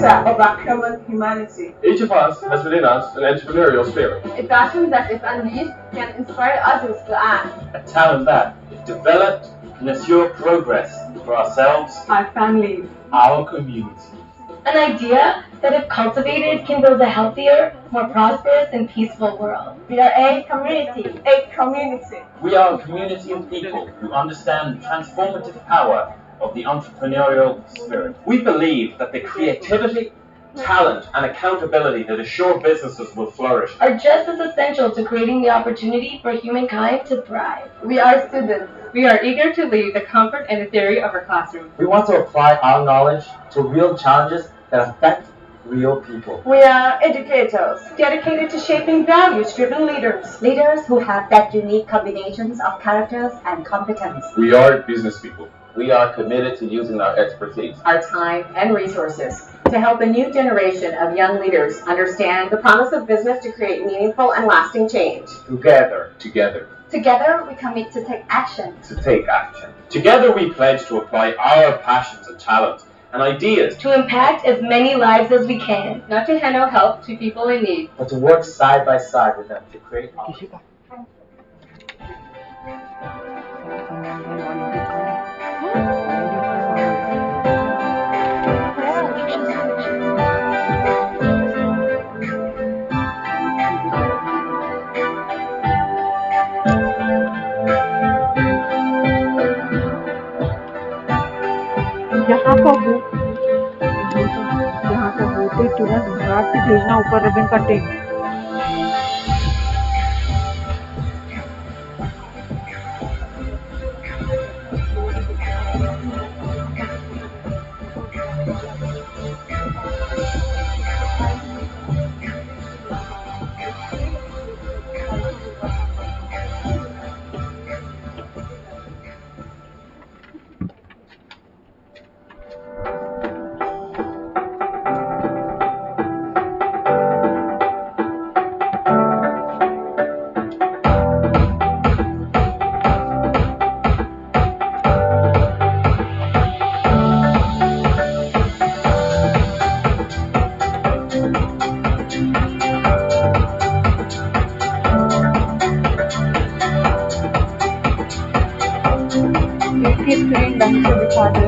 of our common humanity. Each of us has within us an entrepreneurial spirit. A passion that, if unleashed, can inspire others to act. A talent that, if developed, can assure progress for ourselves, Our families. our community. An idea that, if cultivated, can build a healthier, more prosperous, and peaceful world. We are a community. A community. We are a community of people who understand the transformative power of the entrepreneurial spirit. We believe that the creativity, talent, and accountability that assure businesses will flourish Are just as essential to creating the opportunity for humankind to thrive. We are students. We are eager to leave the comfort and the theory of our classroom. We want to apply our knowledge to real challenges that affect real people. We are educators, dedicated to shaping values-driven leaders. Leaders who have that unique combinations of characters and competence. We are business people. We are committed to using our expertise, our time, and resources to help a new generation of young leaders understand the promise of business to create meaningful and lasting change. Together, Together, we commit to take action. to take action. Together we pledge to apply our passions and talents and ideas To impact as many lives as we can. Not to hand out help to people in need. But to work side by side with them to create यहाँ का वो तुरंत भाग से भेजना ऊपर ribbon cutting इसकी screen ढंग से दिखा दे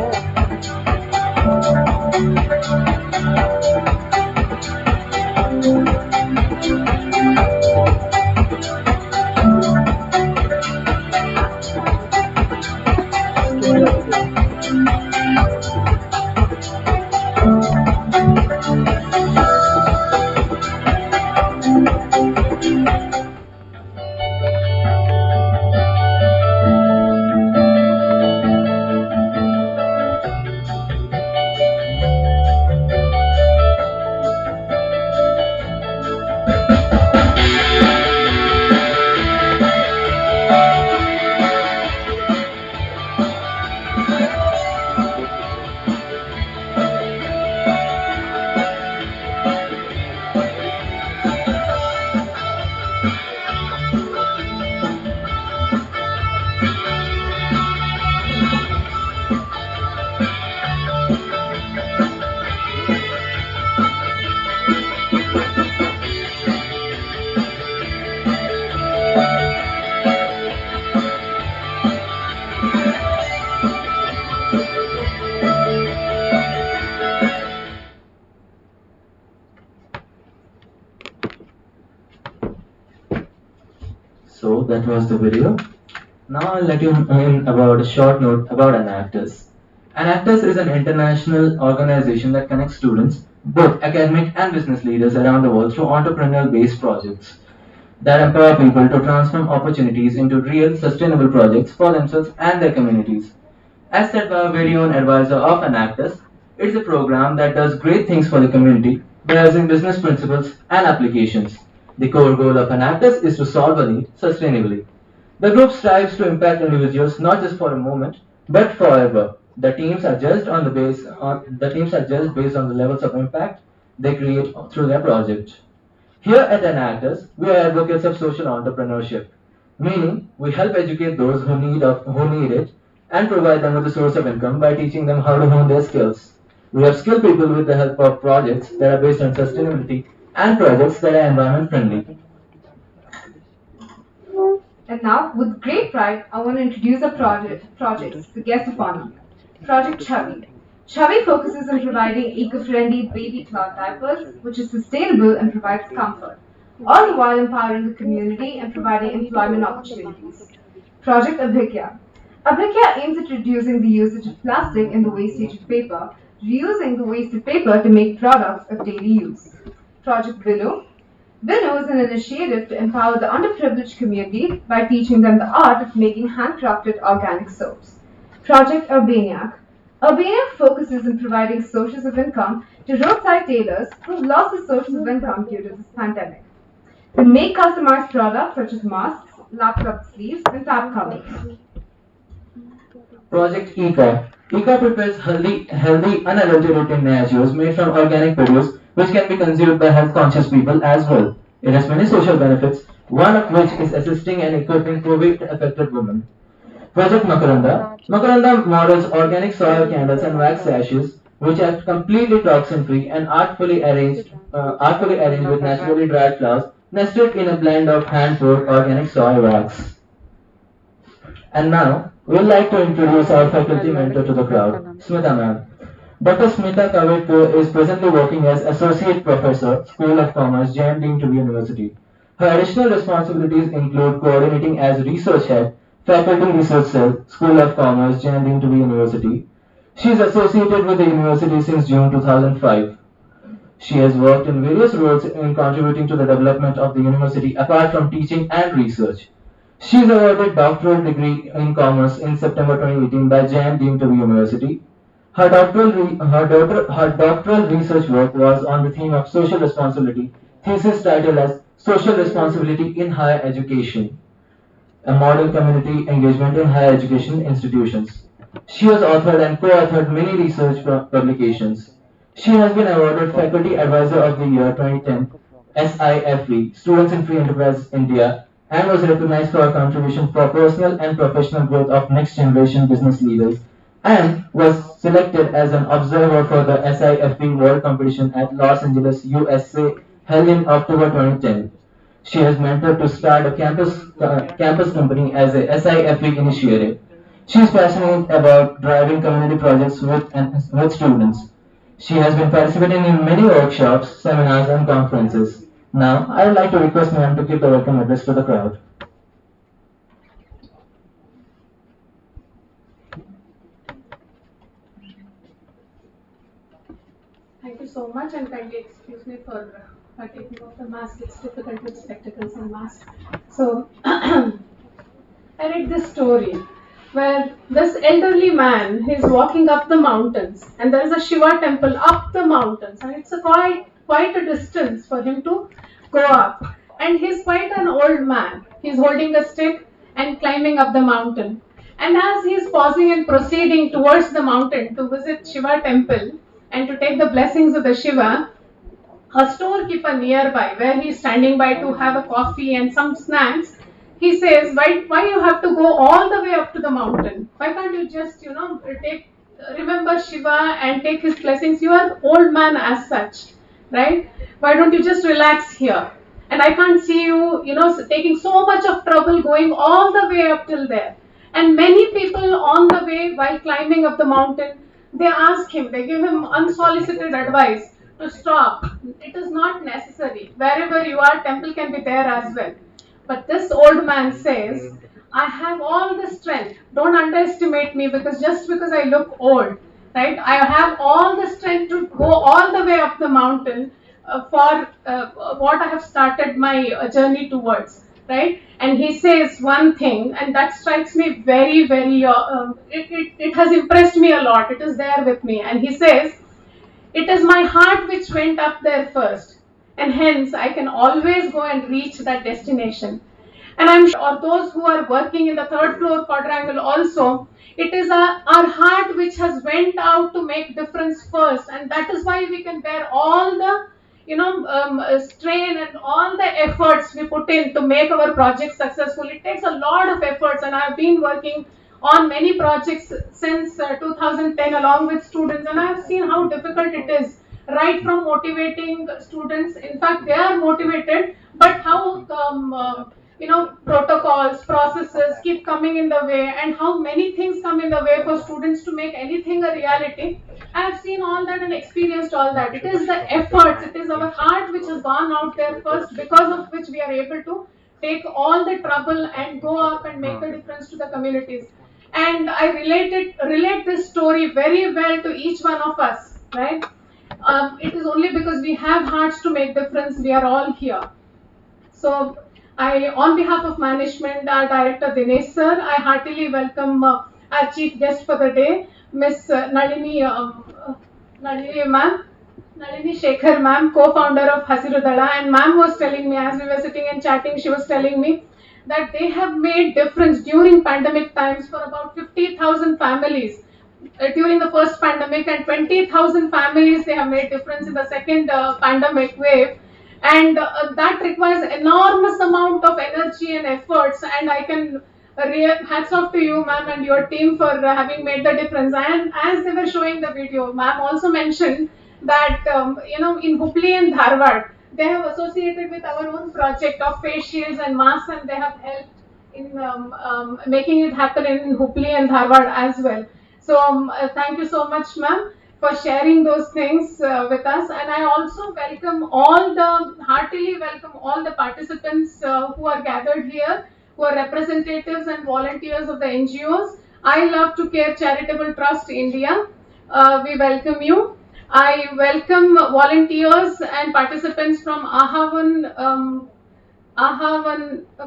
So that was the video. Now I'll let you in about a short note about Enactus. Enactus is an international organization that connects students, both academic and business leaders around the world through entrepreneurial-based projects that empower people to transform opportunities into real, sustainable projects for themselves and their communities. As said by our very own advisor of Enactus, it's a program that does great things for the community by using business principles and applications. The core goal of Enactus is to solve a need sustainably. The group strives to impact individuals not just for a moment, but forever. The teams are judged based on the levels of impact they create through their project. Here at Enactus, we are advocates of social entrepreneurship, meaning we help educate those who need it and provide them with a source of income by teaching them how to hone their skills. We upskill people with the help of projects that are based on sustainability and projects that are environment friendly. And now, with great pride, I want to introduce a projects, the guest of honor, Project Chavi. Chavi focuses on providing eco-friendly baby cloth diapers, which is sustainable and provides comfort, all the while empowering the community and providing employment opportunities. Project Abhigya. Abhigya aims at reducing the usage of plastic and the wastage of paper, reusing the wasted paper to make products of daily use. Project Vinu. Vinu is an initiative to empower the underprivileged community by teaching them the art of making handcrafted organic soaps. Project Urbaniac. Urbaniac focuses on providing sources of income to roadside tailors who've lost the sources of income due to this pandemic. They make customized products such as masks, laptop sleeves, and tab covers. Project ECA. ECA prepares healthy, unadulterated nachos made from organic produce, which can be consumed by health-conscious people as well. It has many social benefits, one of which is assisting and equipping COVID-affected women. Project Makaranda. Makaranda models organic soil candles and wax sashes, which are completely toxin-free and artfully arranged with naturally dried flowers, nested in a blend of hand-poured organic soy wax. And now, we'd like to introduce our faculty mentor to the crowd, Smita ma'am. Dr. Smita Kavitpur is presently working as Associate Professor, School of Commerce, Jain Dean to University. Her additional responsibilities include coordinating as Research Head, Faculty Research Cell, School of Commerce, Jain Dean to University. She is associated with the university since June 2005. She has worked in various roles in contributing to the development of the university apart from teaching and research. She is awarded doctoral degree in commerce in September 2018 by Jain Dean to University. Her doctoral research work was on the theme of social responsibility, thesis titled as Social Responsibility in Higher Education, a model community engagement in higher education institutions. She has authored and co-authored many research publications. She has been awarded Faculty Advisor of the Year 2010 SIFE, Students in Free Enterprise India, and was recognized for her contribution for personal and professional growth of next generation business leaders, and was selected as an observer for the SIFE World Competition at Los Angeles, USA, held in October 2010. She has mentored to start a campus company as a SIFE initiative. She is passionate about driving community projects with students. She has been participating in many workshops, seminars, and conferences. Now, I would like to request ma'am to give the welcome address to the crowd. Thank you so much, and kindly excuse me for taking off the mask. It's difficult with spectacles and mask. So, I read this story where this elderly man is walking up the mountains, and there is a Shiva temple up the mountains, and it's a quite a distance for him to go up. And he's quite an old man. He's holding a stick and climbing up the mountain. And as he's pausing and proceeding towards the mountain to visit Shiva temple and to take the blessings of the Shiva, a storekeeper nearby, where he's standing by to have a coffee and some snacks, he says, why you have to go all the way up to the mountain? Why can't you just, remember Shiva and take his blessings? You are old man as such, right? Why don't you just relax here? And I can't see you, taking so much of trouble going all the way up till there. And many people on the way, while climbing up the mountain, they ask him, they give him unsolicited advice to stop. It is not necessary. Wherever you are, temple can be there as well. But this old man says, I have all the strength. Don't underestimate me just because I look old, right? I have all the strength to go all the way up the mountain for what I have started my journey towards, right? And he says one thing, and that strikes me very, very, it has impressed me a lot. It is there with me. And he says, it is my heart which went up there first, and hence I can always go and reach that destination. And I'm sure, or those who are working in the third floor quadrangle also, it is our heart which has went out to make difference first, and that is why we can bear all the strain and all the efforts we put in to make our project successful. It takes a lot of efforts, and I've been working on many projects since 2010 along with students, and I have seen how difficult it is, right from motivating students. In fact, they are motivated, but how protocols, processes keep coming in the way, and how many things come in the way for students to make anything a reality. I have seen all that and experienced all that. It is the efforts, it is our heart which has gone out there first, because of which we are able to take all the trouble and go up and make a difference to the communities. And I relate this story very well to each one of us, right? It is only because we have hearts to make difference we are all here. So I, on behalf of management, our director Dinesh sir, I heartily welcome our chief guest for the day, Miss Nalini ma'am, Nalini Shekhar ma'am, co-founder of Hasiru Dala, and ma'am was telling me as we were sitting and chatting, she was telling me that they have made difference during pandemic times for about 50,000 families during the first pandemic, and 20,000 families they have made difference in the second pandemic wave, and that requires enormous amount of energy and efforts, and I can hats off to you ma'am and your team for having made the difference. And as they were showing the video, ma'am also mentioned that in Hubli and Dharwad they have associated with our own project of face shields and masks, and they have helped in making it happen in Hubli and Dharwad as well. So thank you so much, ma'am, for sharing those things with us. And I also heartily welcome all the participants who are gathered here, who are representatives and volunteers of the NGOs. I Love to Care Charitable Trust India. We welcome you. I welcome volunteers and participants from Ahavan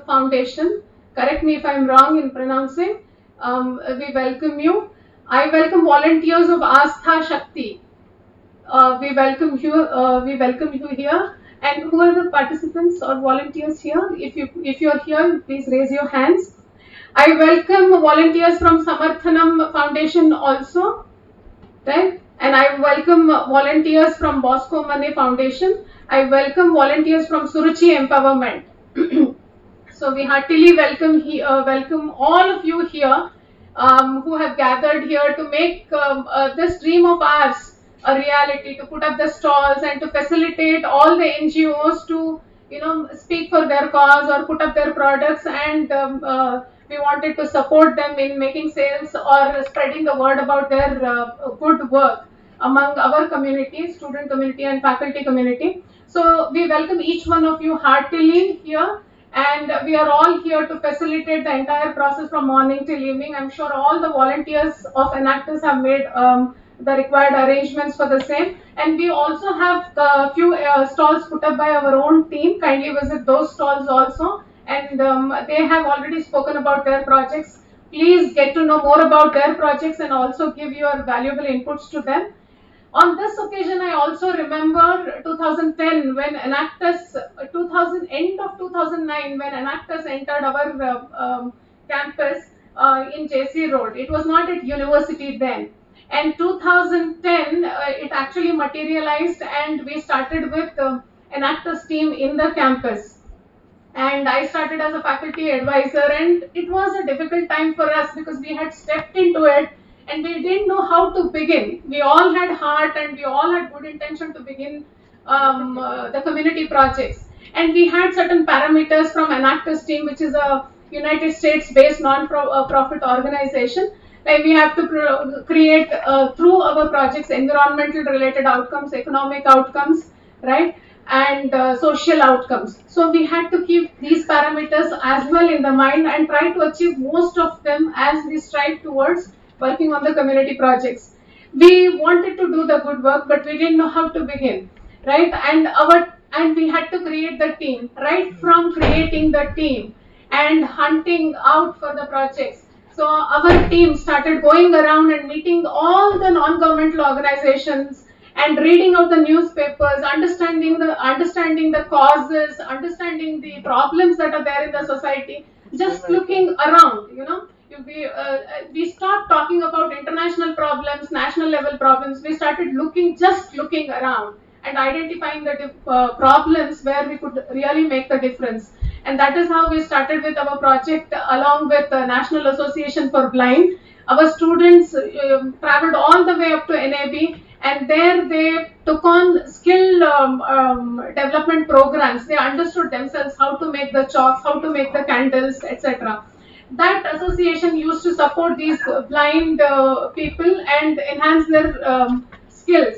Foundation. Correct me if I'm wrong in pronouncing. We welcome you. I welcome volunteers of Astha Shakti. We welcome you. We welcome you here. And who are the participants or volunteers here? If you are here, please raise your hands. I welcome volunteers from Samarthanam Foundation also, right? And I welcome volunteers from Bosco Money Foundation. I welcome volunteers from Suruchi Empowerment. So we heartily welcome all of you here who have gathered here to make this dream of ours a reality, to put up the stalls and to facilitate all the NGOs to speak for their cause or put up their products, and we wanted to support them in making sales or spreading the word about their good work among our community, student community and faculty community. So we welcome each one of you heartily here, and we are all here to facilitate the entire process from morning till evening. I'm sure all the volunteers of Enactus have made the required arrangements for the same, and we also have a few stalls put up by our own team. Kindly visit those stalls also, and they have already spoken about their projects. Please get to know more about their projects and also give your valuable inputs to them. On this occasion, I also remember 2010 when Enactus, end of 2009 when Enactus entered our campus in JC Road. It was not at university then. And 2010, it actually materialized, and we started with Enactus team in the campus. And I started as a faculty advisor, and it was a difficult time for us because we had stepped into it and we didn't know how to begin. We all had heart and we all had good intention to begin the community projects. And we had certain parameters from Enactus team, which is a United States-based non-profit organization. Like we have to create through our projects environmental related outcomes, economic outcomes, right? And social outcomes. So we had to keep these parameters as well in the mind and try to achieve most of them as we strive towards working on the community projects. We wanted to do the good work, but we didn't know how to begin, right? And we had to create the team, right from creating the team and hunting out for the projects. So our team started going around and meeting all the non-governmental organizations and reading out the newspapers, understanding the causes, understanding the problems that are there in the society, just looking around, we stopped talking about international problems, national level problems. We started looking around and identifying the problems where we could really make the difference. And that is how we started with our project along with the National Association for Blind. Our students traveled all the way up to NAB, and there they took on skill development programs. They understood themselves how to make the chalks, how to make the candles, etc. That association used to support these blind people and enhance their skills.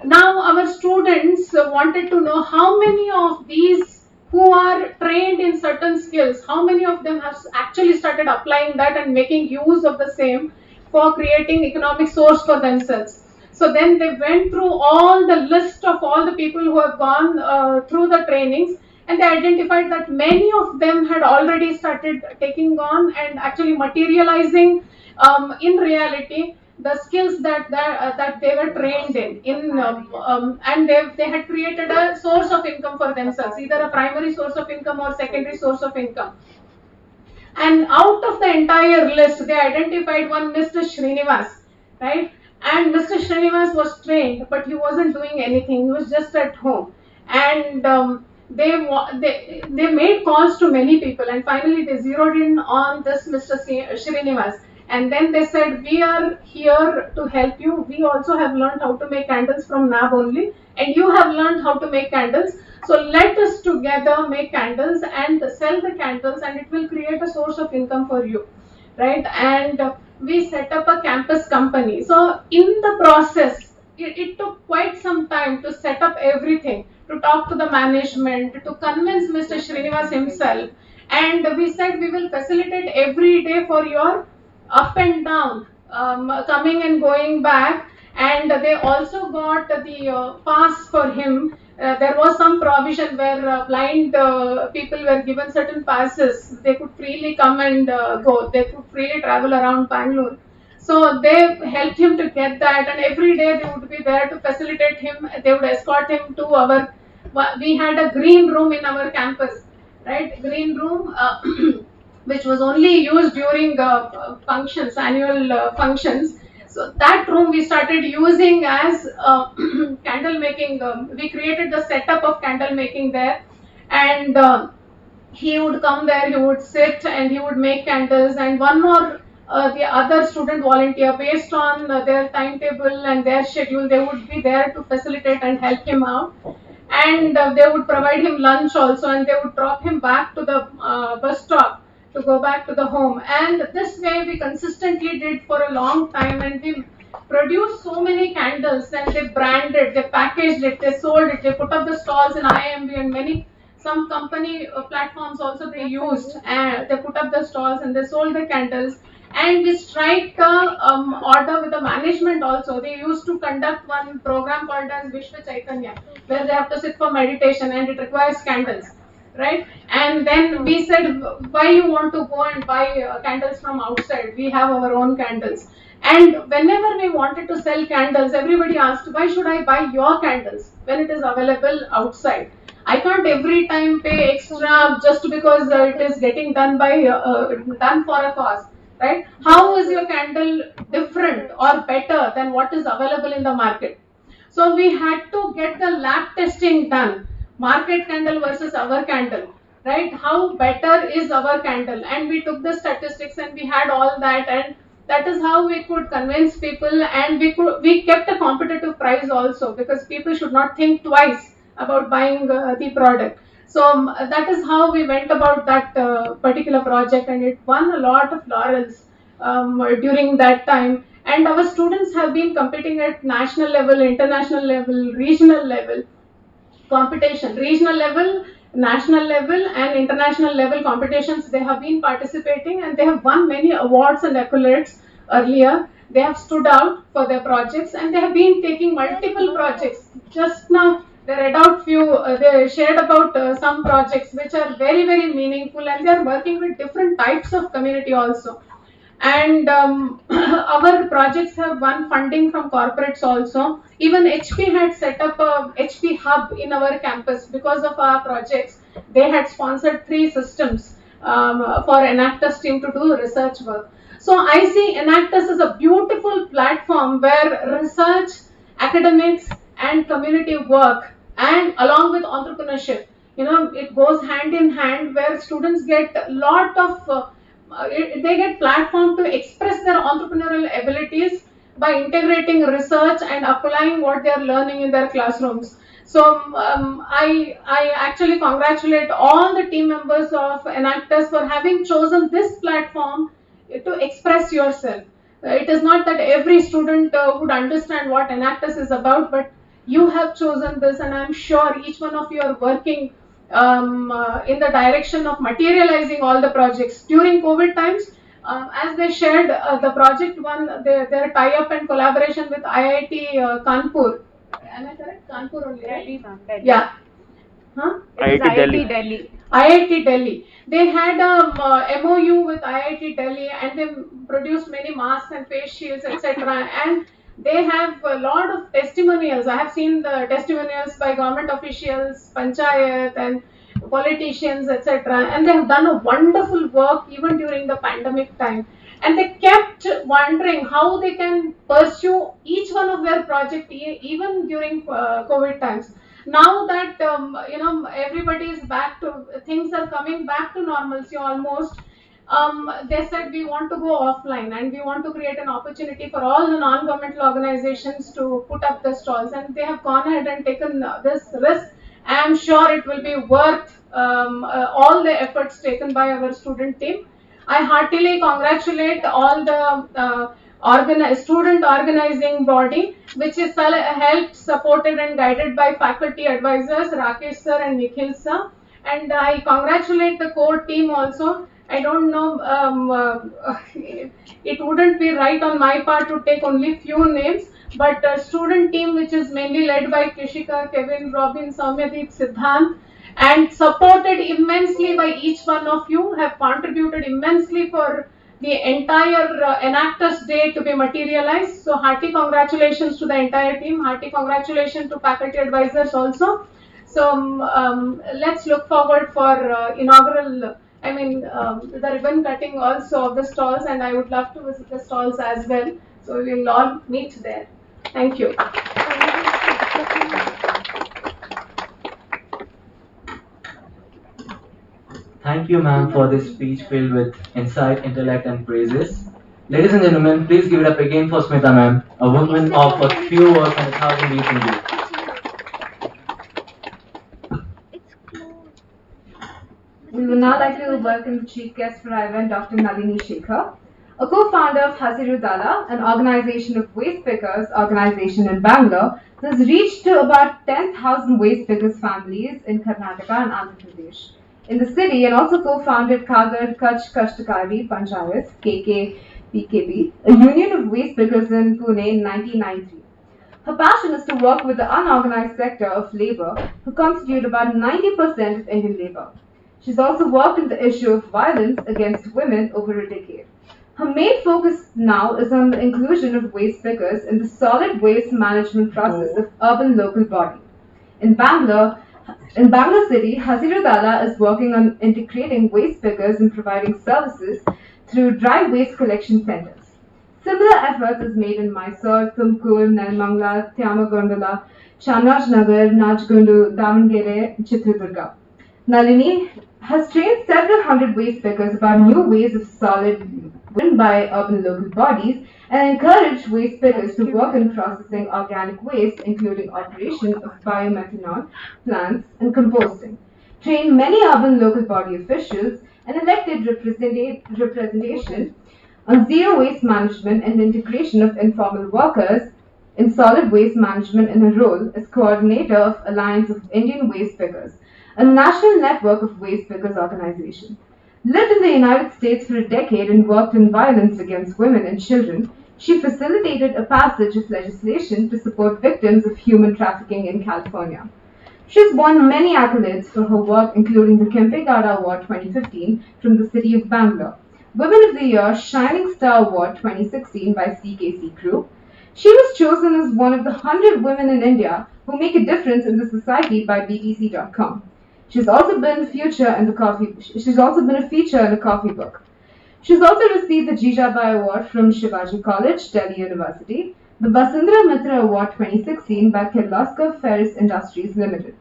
Now our students wanted to know how many of these who are trained in certain skills, how many of them have actually started applying that and making use of the same for creating economic source for themselves. So then they went through all the list of all the people who have gone through the trainings, and they identified that many of them had already started taking on and actually materializing in reality the skills that they were trained in, and they had created a source of income for themselves, either a primary source of income or secondary source of income. And out of the entire list, they identified one Mr. Srinivas, right? And Mr. Srinivas was trained, but he wasn't doing anything. He was just at home. And they made calls to many people, and finally they zeroed in on this Mr. Srinivas. And then they said, we are here to help you. We also have learned how to make candles from NAB only, and you have learned how to make candles. So let us together make candles and sell the candles, and it will create a source of income for you, right? And we set up a campus company. So in the process, it took quite some time to set up everything, to talk to the management, to convince Mr. Srinivas himself. And we said we will facilitate every day for your up and down, coming and going back. And they also got the pass for him. There was some provision where blind people were given certain passes. They could freely come and go. They could freely travel around Bangalore. So they helped him to get that, and every day they would be there to facilitate him. They would escort him to our. We had a green room in our campus, right? Green room. Which was only used during functions, annual functions. So that room we started using as candle making. We created the setup of candle making there, and he would come there, he would sit and he would make candles, and one more the other student volunteer, based on their timetable and their schedule, they would be there to facilitate and help him out. And they would provide him lunch also, and they would drop him back to the bus stop to go back to the home. And this way we consistently did for a long time, and we produced so many candles, and they branded, they packaged it, they sold it, they put up the stalls in IMB and some company platforms also they used, and they put up the stalls and they sold the candles. And we strike order with the management also. They used to conduct one program called as Vishwa Chaitanya, where they have to sit for meditation, and it requires candles, right? And then we said, why you want to go and buy candles from outside? We have our own candles. And whenever we wanted to sell candles, everybody asked, why should I buy your candles when it is available outside? I can't every time pay extra just because it is getting done done for a cause, right? How is your candle different or better than what is available in the market? So we had to get the lab testing done. Market candle versus our candle, right? How better is our candle? And we took the statistics and we had all that, and that is how we could convince people. And we kept a competitive price also, because people should not think twice about buying the product. So that is how we went about that particular project, and it won a lot of laurels during that time. And our students have been competing at national level, international level, regional level competition, regional level, national level, and international level competitions. They have been participating, and they have won many awards and accolades earlier. They have stood out for their projects, and they have been taking multiple projects. Just now they read out few, they shared about some projects which are very, very meaningful, and they are working with different types of community also. And our projects have won funding from corporates also. Even HP had set up a HP hub in our campus because of our projects. They had sponsored 3 systems for Enactus team to do research work. So I see Enactus as a beautiful platform where research, academics, and community work, and along with entrepreneurship, it goes hand in hand, where students get a lot of they get platform to express their entrepreneurial abilities by integrating research and applying what they are learning in their classrooms. So I actually congratulate all the team members of Enactus for having chosen this platform to express yourself. It is not that every student would understand what Enactus is about, but you have chosen this, and I'm sure each one of you are working in the direction of materializing all the projects. During COVID times, as they shared, the project one, their tie-up and collaboration with IIT Kanpur. Am I correct? Kanpur only, right? Delhi. Yeah. Huh? IIT Delhi. IIT Delhi. They had a MOU with IIT Delhi, and they produced many masks and face shields, etc. And they have a lot of testimonials. I have seen the testimonials by government officials, panchayat, and politicians, etc. And they have done a wonderful work even during the pandemic time. And they kept wondering how they can pursue each one of their project even during COVID times. Now that everybody is back to, things are coming back to normalcy almost. They said we want to go offline, and we want to create an opportunity for all the non-governmental organizations to put up the stalls, and they have gone ahead and taken this risk. I am sure it will be worth all the efforts taken by our student team. I heartily congratulate all the student organizing body, which is helped, supported, and guided by faculty advisors Rakesh sir and Nikhil sir. And I congratulate the core team also. I don't know, it wouldn't be right on my part to take only few names, but student team, which is mainly led by Kishika, Kevin, Robin, Soumyadeep, Siddhant, and supported immensely by each one of you, have contributed immensely for the entire Enactus Day to be materialized. So hearty congratulations to the entire team, hearty congratulations to faculty advisors also. So let's look forward for inaugural, the ribbon cutting also of the stalls, and I would love to visit the stalls as well. So we will all meet there. Thank you. Thank you, ma'am, for this speech filled with insight, intellect, and praises. Ladies and gentlemen, please give it up again for Smita, ma'am, a woman of a few words and 1,000 deeds indeed. We would now like to welcome the chief guest for our event, Dr. Nalini Shekhar, a co-founder of Hasiru Dala, an organization of waste pickers organization in Bangalore that has reached to about 10,000 waste pickers families in Karnataka and Andhra Pradesh. In the city, and also co-founded Kagar Kutch Kashtakari Panchayat, KKPKB, a union of waste pickers in Pune in 1993. Her passion is to work with the unorganized sector of labor, who constitute about 90% of Indian labor. She's also worked on the issue of violence against women over a decade. Her main focus now is on the inclusion of waste pickers in the solid waste management process of urban local body. In Bangalore City, Hasiru Dala is working on integrating waste pickers and providing services through dry waste collection centers. Similar efforts is made in Mysore, Tumkur, Nelmangla, Tyamagondola, Chanrajnagar, Najgundu, Davangere, and Chitradurga. Nalini has trained several hundred waste pickers about new ways of solid waste by urban local bodies and encouraged waste pickers to work in processing organic waste, including operation of biomethanol plants and composting. Trained many urban local body officials and elected representation on zero waste management and integration of informal workers in solid waste management in her role as coordinator of Alliance of Indian Waste Pickers, a national network of waste pickers organization. Lived in the United States for a decade and worked in violence against women and children, she facilitated a passage of legislation to support victims of human trafficking in California. She has won many accolades for her work, including the Kempegowda Award 2015 from the city of Bangalore, Women of the Year Shining Star Award 2016 by CKC Group. She was chosen as one of the 100 women in India who make a difference in the society by BTC.com. She's also been a feature in a coffee book. She's also received the Jijabai Award from Shivaji College, Delhi University, the Basundhara Mitra Award 2016 by Kirloskar Ferris Industries Limited.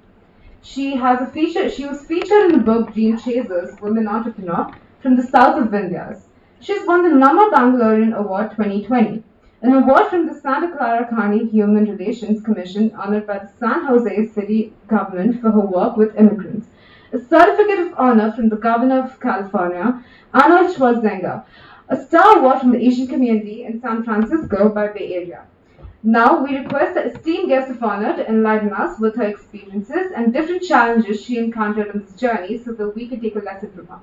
She was featured in the book Dream Chasers, Women Entrepreneur from the South of Indias. She's won the Nama Bangalorean Award 2020, an award from the Santa Clara County Human Relations Commission honored by the San Jose City government for her work with immigrants. A certificate of honor from the Governor of California, Arnold Schwarzenegger. A Star Award from the Asian community in San Francisco by Bay Area. Now, we request the esteemed guest of honor to enlighten us with her experiences and different challenges she encountered on this journey so that we can take a lesson from her.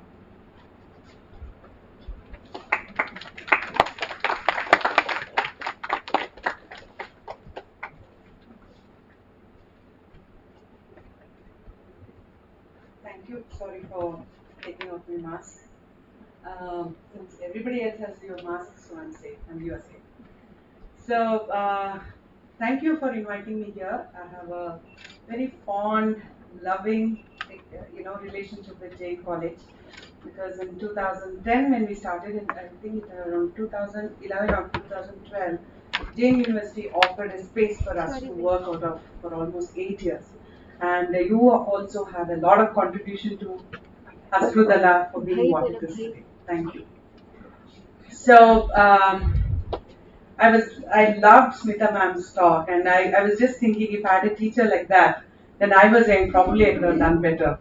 Thank you. Sorry for taking off my mask. Since everybody else has your masks, so I'm safe and you are safe. So, thank you for inviting me here. I have a very fond, loving, relationship with Jain College because in 2010 when we started, in I think around 2011 or 2012, Jain University offered a space for us to work out of for almost 8 years. And you also have a lot of contribution to Asrudala for being what it is today. Thank you. So, I loved Smita ma'am's talk, and I was just thinking if I had a teacher like that, then I was saying probably I could have done better.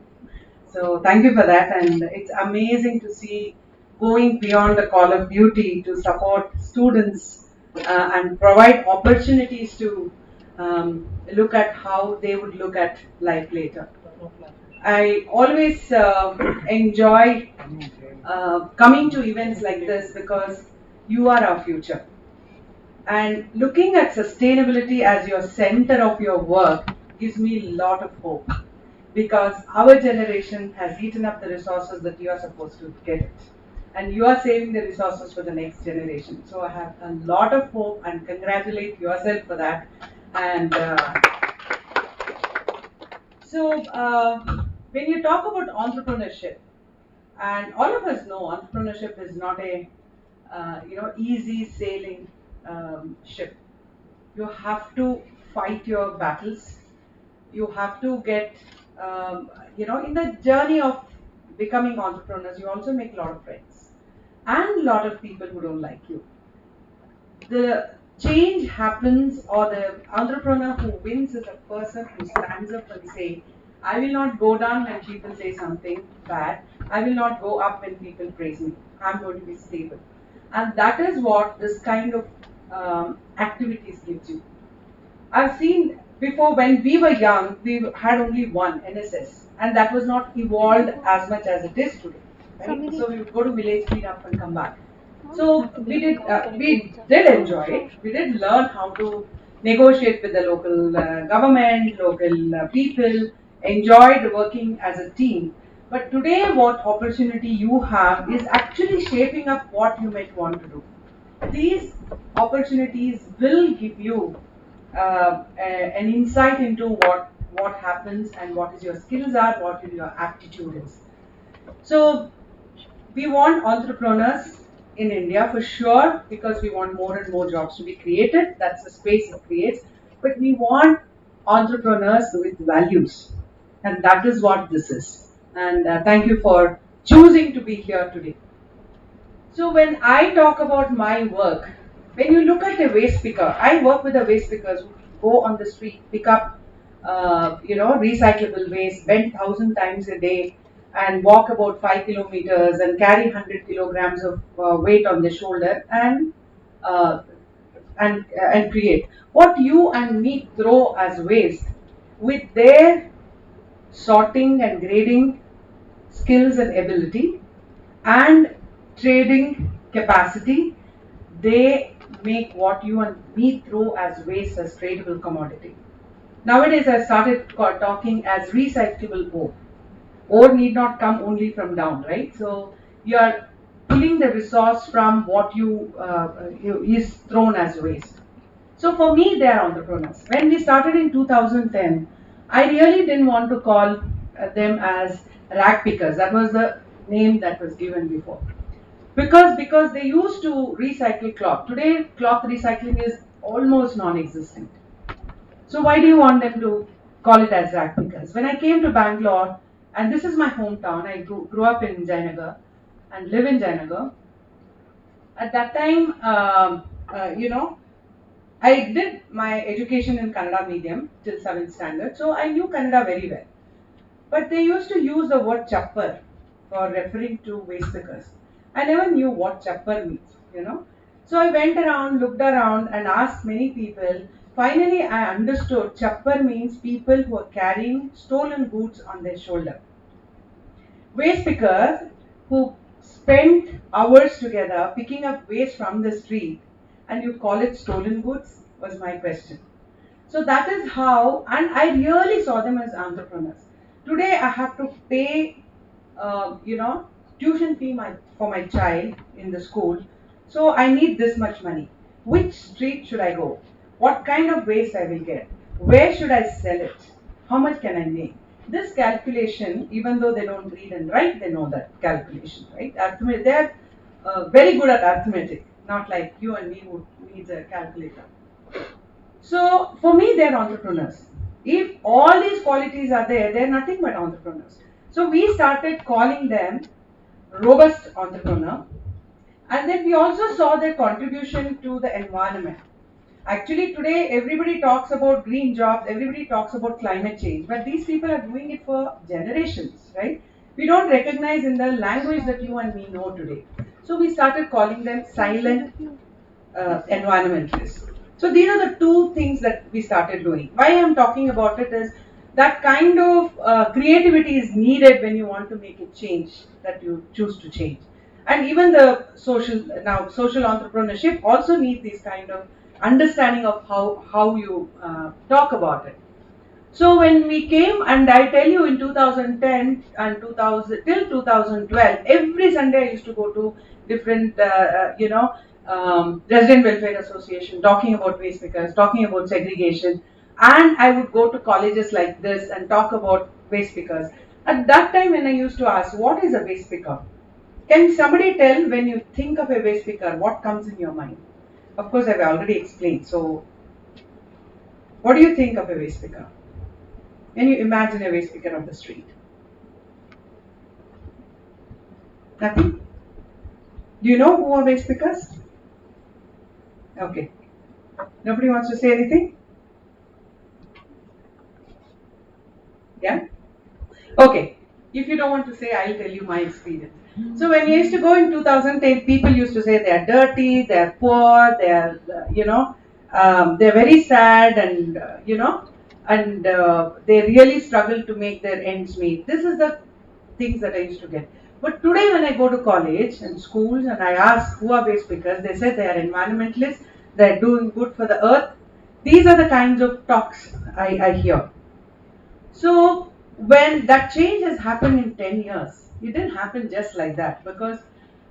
So thank you for that, and it's amazing to see going beyond the call of duty to support students and provide opportunities to look at how they would look at life later. I always enjoy coming to events like this because you are our future. And looking at sustainability as your center of your work gives me a lot of hope because our generation has eaten up the resources that you are supposed to get it. And you are saving the resources for the next generation. So I have a lot of hope and congratulate yourself for that. And when you talk about entrepreneurship, and all of us know entrepreneurship is not a easy sailing ship. You have to fight your battles. You have to get, in the journey of becoming entrepreneurs, you also make a lot of friends and a lot of people who don't like you. The change happens, or the entrepreneur who wins is a person who stands up and say, I will not go down when people say something bad. I will not go up when people praise me. I'm going to be stable. And that is what this kind of activities gives you. I've seen before when we were young, we had only one NSS, and that was not evolved as much as it is today. Right? So we would go to village cleanup and come back. So we did enjoy it. We did learn how to negotiate with the local government, local people, enjoyed working as a team. But today, what opportunity you have is actually shaping up what you might want to do. These opportunities will give you an insight into what happens and what is your skills are, what your aptitude is. So we want entrepreneurs in India for sure because we want more and more jobs to be created. That's the space it creates. But we want entrepreneurs with values, and that is what this is. And thank you for choosing to be here today. So when I talk about my work, when you look at a waste picker, I work with the waste pickers who go on the street, pick up, recyclable waste, bend 1,000 times a day, and walk about 5 kilometers and carry 100 kilograms of weight on their shoulder and create what you and me throw as waste. With their sorting and grading skills and ability and trading capacity, they make what you and me throw as waste as tradable commodity. Nowadays, I started talking as recyclable ore. Ore need not come only from down, right? So you are pulling the resource from what you is thrown as waste. So for me, they are entrepreneurs. When we started in 2010, I really didn't want to call them as rag pickers. That was the name that was given before. Because they used to recycle cloth. Today, cloth recycling is almost non-existent. So why do you want them to call it as rag pickers. When I came to Bangalore, and this is my hometown, I grew up in Jainagar and live in Jainagar. At that time, I did my education in Kannada medium till 7th standard, so I knew Kannada very well. But they used to use the word chappar for referring to waste pickers. I never knew what chappar means. So I went around, looked around, and asked many people. Finally, I understood chappar means people who are carrying stolen goods on their shoulder. Waste pickers who spent hours together picking up waste from the street, and you call it stolen goods, was my question. So that is how, and I really saw them as entrepreneurs. Today I have to pay, tuition fee for my child in the school. So I need this much money. Which street should I go? What kind of waste I will get? Where should I sell it? How much can I make? This calculation, even though they don't read and write, they know that calculation, right? They're very good at arithmetic, not like you and me who needs a calculator. So for me, they're entrepreneurs. If all these qualities are there, they're nothing but entrepreneurs. So we started calling them robust entrepreneur, and then we also saw their contribution to the environment. Actually, today everybody talks about green jobs, everybody talks about climate change, but these people are doing it for generations, right? We don't recognize in the language that you and me know today. So we started calling them silent environmentalists. So these are the two things that we started doing. Why I'm talking about it is that kind of creativity is needed when you want to make a change that you choose to change. And even the social entrepreneurship also needs this kind of understanding of how you talk about it. So when we came, and I tell you, in 2010 and 2000 till 2012, every Sunday I used to go to different, resident welfare association, talking about waste pickers, talking about segregation, and I would go to colleges like this and talk about waste pickers. At that time, when I used to ask, what is a waste picker? Can somebody tell, when you think of a waste picker, what comes in your mind? Of course, I've already explained. So, what do you think of a waste picker? Can you imagine a waste picker on the street? Nothing? Do you know who are waste pickers? Okay. Nobody wants to say anything? Yeah? Okay. If you don't want to say, I'll tell you my experience. So when we used to go in 2010, people used to say they are dirty, they are poor, they are, they're very sad, and they really struggle to make their ends meet. This is the things that I used to get. But today when I go to college and schools and I ask who are waste pickers, they say they are environmentalists, they are doing good for the earth. These are the kinds of talks I hear. So when that change has happened in 10 years, it didn't happen just like that, because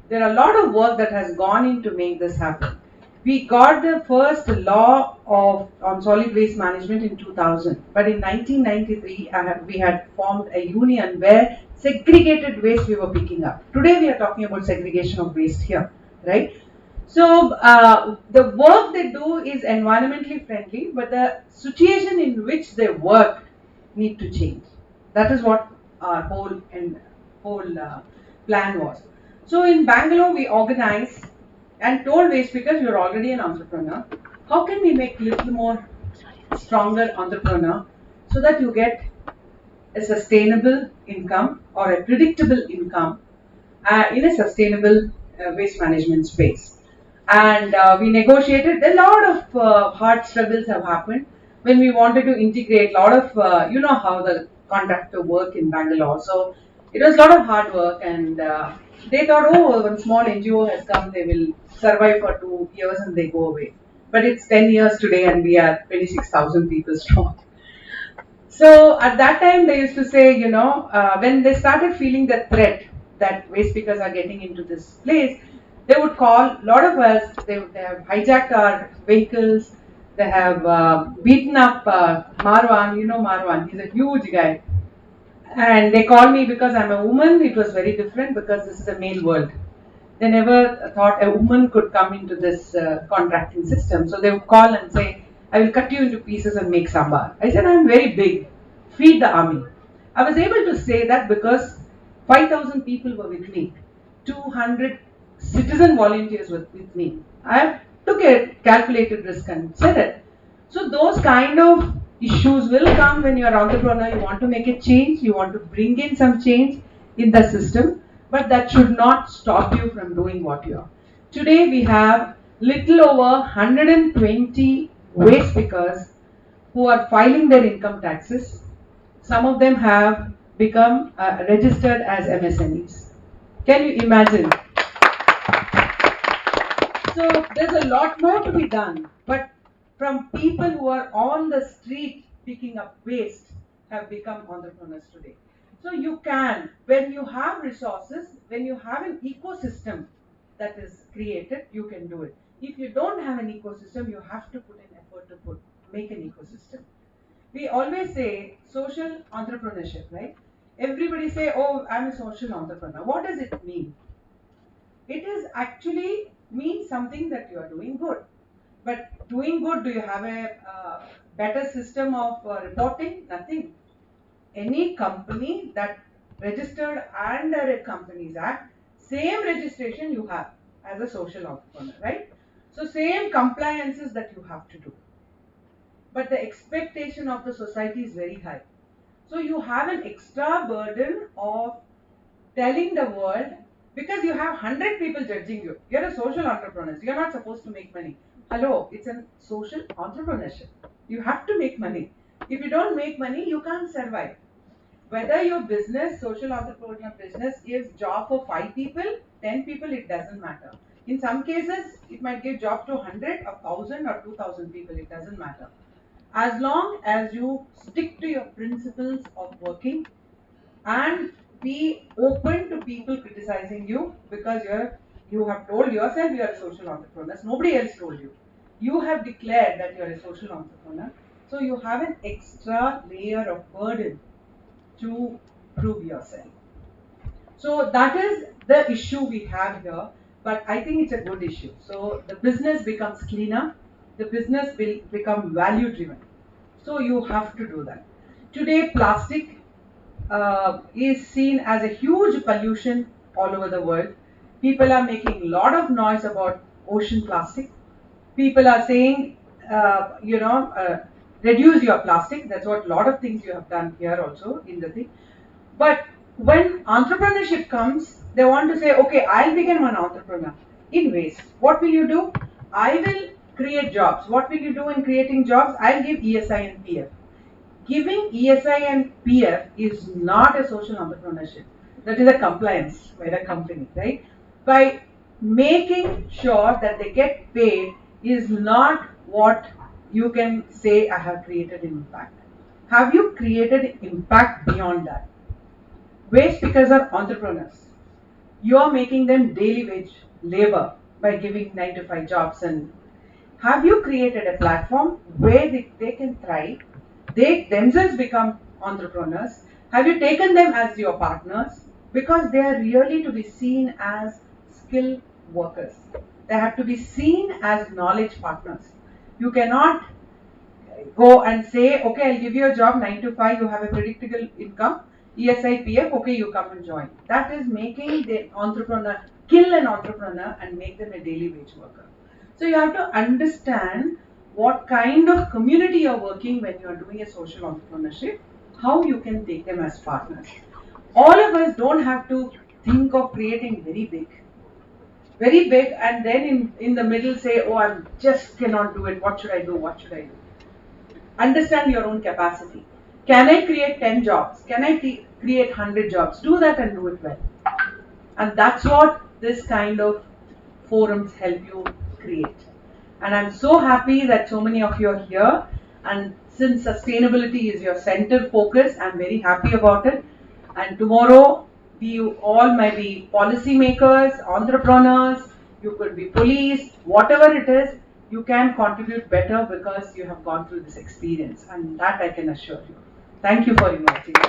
there are a lot of work that has gone in to make this happen. We got the first law on solid waste management in 2000, but in 1993 we had formed a union where segregated waste we were picking up. Today we are talking about segregation of waste here, right? So the work they do is environmentally friendly, but the situation in which they work need to change. That is what our whole plan was. So in Bangalore, we organized and told waste pickers, you're already an entrepreneur. How can we make a little more stronger entrepreneur so that you get a sustainable income or a predictable income in a sustainable waste management space? And we negotiated. A lot of hard struggles have happened when we wanted to integrate. A lot of, you know how the contractor work in Bangalore. So it was a lot of hard work, and they thought, oh, one small NGO has come, they will survive for 2 years and they go away. But it's 10 years today and we are 26,000 people strong. So at that time they used to say, when they started feeling the threat that waste pickers are getting into this place, they would call a lot of us. They have hijacked our vehicles. They have beaten up Marwan. You know Marwan, he's a huge guy. And they call me because I'm a woman. It was very different because this is a male world. They never thought a woman could come into this contracting system. So they would call and say, I will cut you into pieces and make sambar. I said, I'm very big. feed the army. I was able to say that because 5,000 people were with me, 200 citizen volunteers were with me. I took a calculated risk and said it. So those kind of issues will come when you're an entrepreneur. You want to make a change, you want to bring in some change in the system, but that should not stop you from doing what you are. Today we have little over 120 waste pickers who are filing their income taxes. Some of them have become registered as MSMEs. Can you imagine? So there's a lot more to be done, but from people who are on the street picking up waste have become entrepreneurs today. So you can, when you have resources, when you have an ecosystem that is created, you can do it. If you don't have an ecosystem, you have to put in effort to make an ecosystem. We always say social entrepreneurship, right? Everybody say, oh, I'm a social entrepreneur. What does it mean? It is actually means something that you are doing good. But doing good, do you have a better system of reporting? Nothing. Any company that registered under a Companies Act, same registration you have as a social entrepreneur, right? So same compliances that you have to do. But the expectation of the society is very high. So you have an extra burden of telling the world, because you have 100 people judging you. You're a social entrepreneur. You're not supposed to make money. Hello, it's a social entrepreneurship. You have to make money. If you don't make money, you can't survive. Whether your business, social entrepreneur business, gives job for 5 people, 10 people, it doesn't matter. In some cases, it might give job to 100, 1,000 or 2,000 people, it doesn't matter. As long as you stick to your principles of working and be open to people criticizing you, because you have told yourself you are a social entrepreneur. Nobody else told you. You have declared that you are a social entrepreneur. So you have an extra layer of burden to prove yourself. So that is the issue we have here, but I think it's a good issue. So the business becomes cleaner, the business will become value driven. So you have to do that. Today, plastic is seen as a huge pollution all over the world. People are making a lot of noise about ocean plastic. People are saying, reduce your plastic. That's what a lot of things you have done here also in the thing. But when entrepreneurship comes, they want to say, okay, I'll become an entrepreneur in waste. What will you do? I will create jobs. What will you do in creating jobs? I'll give ESI and PF. Giving ESI and PF is not a social entrepreneurship. That is a compliance by the company, right? By making sure that they get paid is not what you can say I have created impact. Have you created impact beyond that? Waste pickers are entrepreneurs. You are making them daily wage labor by giving 9 to 5 jobs. And have you created a platform where they can thrive? They themselves become entrepreneurs. Have you taken them as your partners? Because they are really to be seen as skilled workers. They have to be seen as knowledge partners. You cannot go and say, okay, I'll give you a job 9 to 5, you have a predictable income, ESI, PF, okay, you come and join. That is making the entrepreneur, kill an entrepreneur and make them a daily wage worker. So you have to understand what kind of community you're working when you're doing a social entrepreneurship, how you can take them as partners. All of us don't have to think of creating very big, and then in the middle say, oh, I just cannot do it, what should I do, what should I do? Understand your own capacity. Can I create 10 jobs? Can I create 100 jobs? Do that and do it well. And that's what this kind of forums help you create. And I'm so happy that so many of you are here. And since sustainability is your center focus, I'm very happy about it. And tomorrow, you all might be policymakers, entrepreneurs, you could be police, whatever it is, you can contribute better because you have gone through this experience, and that I can assure you. Thank you for inviting me.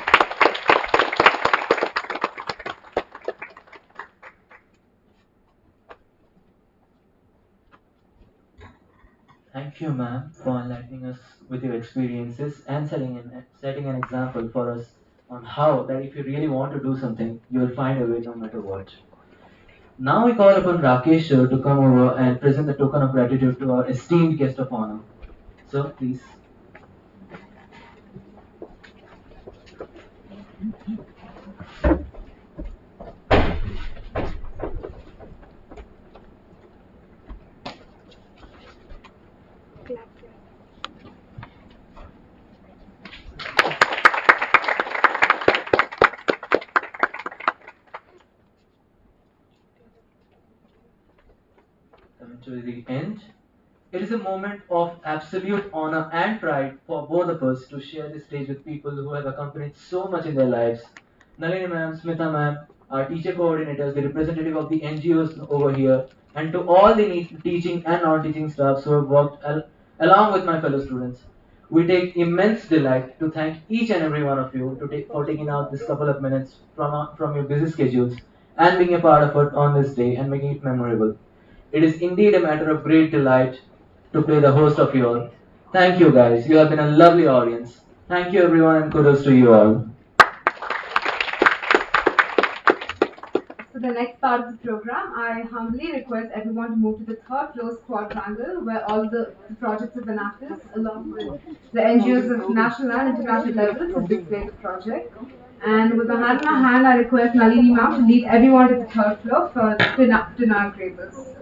Thank Thank you, ma'am, for enlightening us with your experiences and setting an example for us on how that if you really want to do something, you will find a way no matter what. Now we call upon Rakesh sir to come over and present the token of gratitude to our esteemed guest of honor. So please. Coming to the end, it is a moment of absolute honor and pride for both of us to share the stage with people who have accompanied so much in their lives. Nalini ma'am, Smita ma'am, our teacher coordinators, the representative of the NGOs over here, and to all the teaching and non-teaching staffs who have worked along with my fellow students. We take immense delight to thank each and every one of you for taking out this couple of minutes from your busy schedules and being a part of it on this day and making it memorable. It is indeed a matter of great delight to play the host of you all. Thank you guys. You have been a lovely audience. Thank you everyone and kudos to you all. For the next part of the program, I humbly request everyone to move to the third floor quadrangle where all the projects of Enactus along with the NGOs of national and international levels have displayed the project. And with my hand in my hand, I request Nalini ma'am to lead everyone to the third floor to inaugurate this.